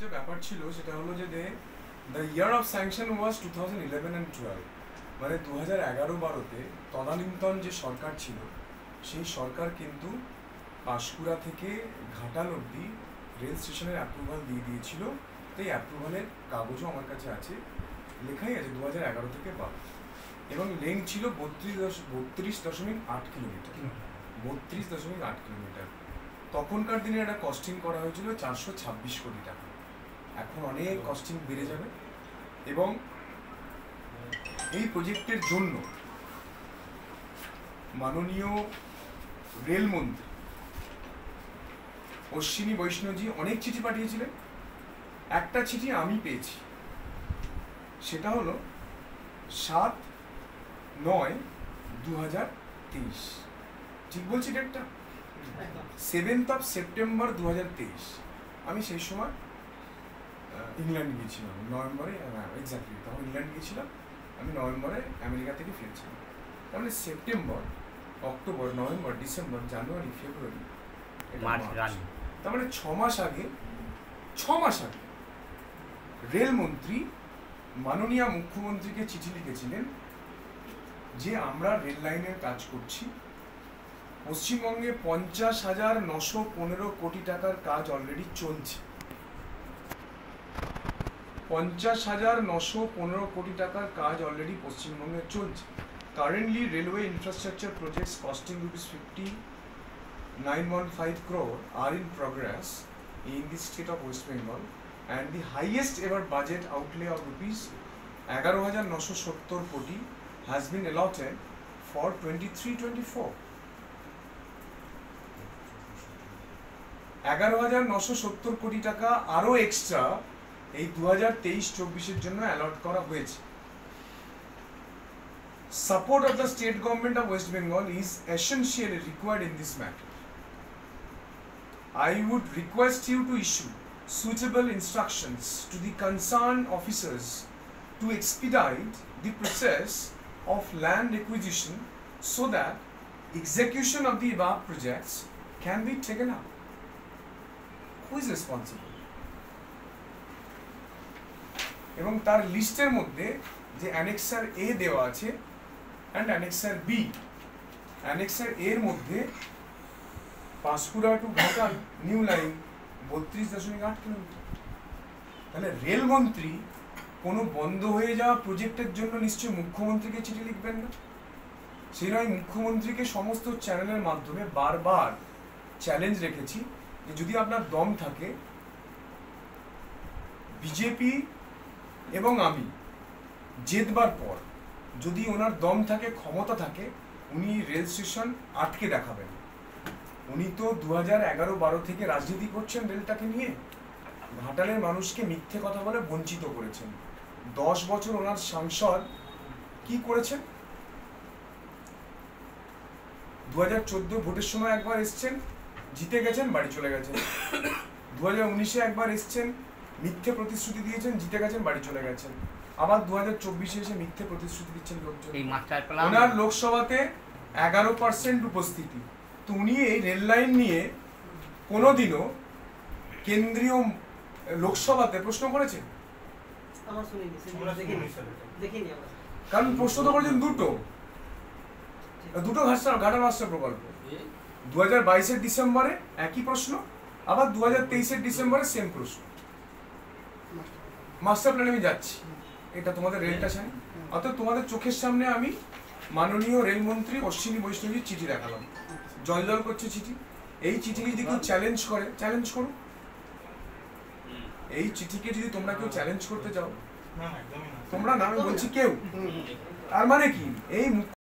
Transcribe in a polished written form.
যে ব্যাপার ছিল সেটা হলো যে the year of sanction was 2011 and 12, মানে 2011-12-তে তদানীন্তন যে সরকার ছিল সেই সরকার কিন্তু পাঁশকুড়া থেকে ঘাটাল অবধি রেল স্টেশনের অ্যাপ্রুভাল দিয়ে দিয়েছিল। তো এই অ্যাপ্রুভালের কাগজও আমার কাছে আছে, লেখাই আছে 2011 থেকে 12, এবং লেন্থ ছিল 32.8 কিলোমিটার। 32.8 কিলোমিটার। তখনকার দিনে একটা কস্টিং করা হয়েছিল 426 কোটি টাকা। এখন অনেক কস্টিং বেড়ে যাবে, এবং এই প্রজেক্টের জন্য মাননীয় রেলমন্ত্রী অশ্বিনী বৈষ্ণবজি অনেক চিঠি পাঠিয়েছিলেন। একটা চিঠি আমি পেয়েছি, সেটা হলো 7/9/2023, ঠিক বলছি ডেটটা? 7th of September 2023। আমি সেই সময় ইংল্যান্ড গিয়েছিলাম নভেম্বরে, এক্স্যাক্টলি তখন ইংল্যান্ড গিয়েছিলাম, আমি নভেম্বরে আমেরিকা থেকে ফিরছিলাম। তার মানে সেপ্টেম্বর, অক্টোবর, নভেম্বর, ডিসেম্বর, জানুয়ারি, ফেব্রুয়ারি, মার্চ, তার মানে 6 মাস আগে রেলমন্ত্রী মাননীয় মুখ্যমন্ত্রীকে চিঠি লিখেছিলেন যে আমরা রেল লাইনের কাজ করছি, পশ্চিমবঙ্গে 50,915 কোটি টাকার কাজ অলরেডি চলছে। 50,915 কোটি টাকার কাজ অলরেডি পশ্চিমবঙ্গে চলছে। Currently, railway infrastructure projects costing ₹5915 crore are in progress in the state of West Bengal, and the highest ever budget outlay of ₹11,970 koti has been allotted for 23-24. 11,970 কোটি টাকা আরো এক্সট্রা এই 2023-24-এর জন্য অ্যালট করা হয়েছে। Support of the state government of West Bengal is essentially required in this matter. I would request you to issue suitable instructions to the concerned officers to expedite the process of land acquisition so that execution of the above projects can be taken up. Who is responsible? এবং তার লিস্টের মধ্যে যে annexure A দেওয়া আছে and annexure B, annexure এর মধ্যে Panskura to Ghatal new line 32.8 kilometre. তাহলে রেলমন্ত্রী কোনো বন্ধ হয়ে যাওয়া প্রজেক্টের জন্য নিশ্চয়ই মুখ্যমন্ত্রীকে চিঠি লিখবেন না। সেই নয়, মুখ্যমন্ত্রীকে সমস্ত চ্যানেলের মাধ্যমে বারবার চ্যালেঞ্জ রেখেছি যে যদি আপনার দম থাকে, বিজেপি এবং আমি জেতবার পর যদি ওনার দম থাকে, ক্ষমতা থাকে, উনি রেল স্টেশন আটকে দেখাবেন। উনি তো 2011-12 থেকে রাজনীতি করছেন রেলটাকে নিয়ে, ঘাটালের মানুষকে মিথ্যে কথা বলে বঞ্চিত করেছেন। 10 বছর ওনার সাংসদ কি করেছেন? 2014 ভোটের সময় একবার এসছেন, জিতে গেছেন, বাড়ি চলে গেছেন। 2019-এ একবার এসছেন, মিথ্যে প্রতিশ্রুতি দিয়েছেন, জিতে গেছেন, বাড়ি চলে গেছেন। আবার 2024-এ এসে মিথ্যে প্রতিশ্রুতি দিচ্ছেন লোকজন। ওনার লোকসভাতে 11% উপস্থিতি, তো উনি এই রেল লাইন নিয়ে কোনোদিনও কেন্দ্রীয় লোকসভাতে প্রশ্ন করেছেন? কারণ প্রশ্ন তো করেছেন দুটো ঘাটাল মাস্টার প্রকল্প। 2022-এর ডিসেম্বরে একই প্রশ্ন, আবার 2023-এর ডিসেম্বরে সেম প্রশ্ন। মাস্টার প্ল্যানে আমি যাচ্ছি, এটা তোমাদের রেলটা চাই। অর্থাৎ তোমাদের চোখের সামনে আমি মাননীয় রেলমন্ত্রী অশ্বিনী বৈষ্ণবজির চিঠি দেখালাম, জল করছে চিঠি। এই চিঠিকে যদি কেউ চ্যালেঞ্জ করে, চ্যালেঞ্জ করো। এই চিঠিকে যদি তোমরা কেউ চ্যালেঞ্জ করতে চাও, তোমরা না, আমি বলছি কেউ, তার মানে কি এই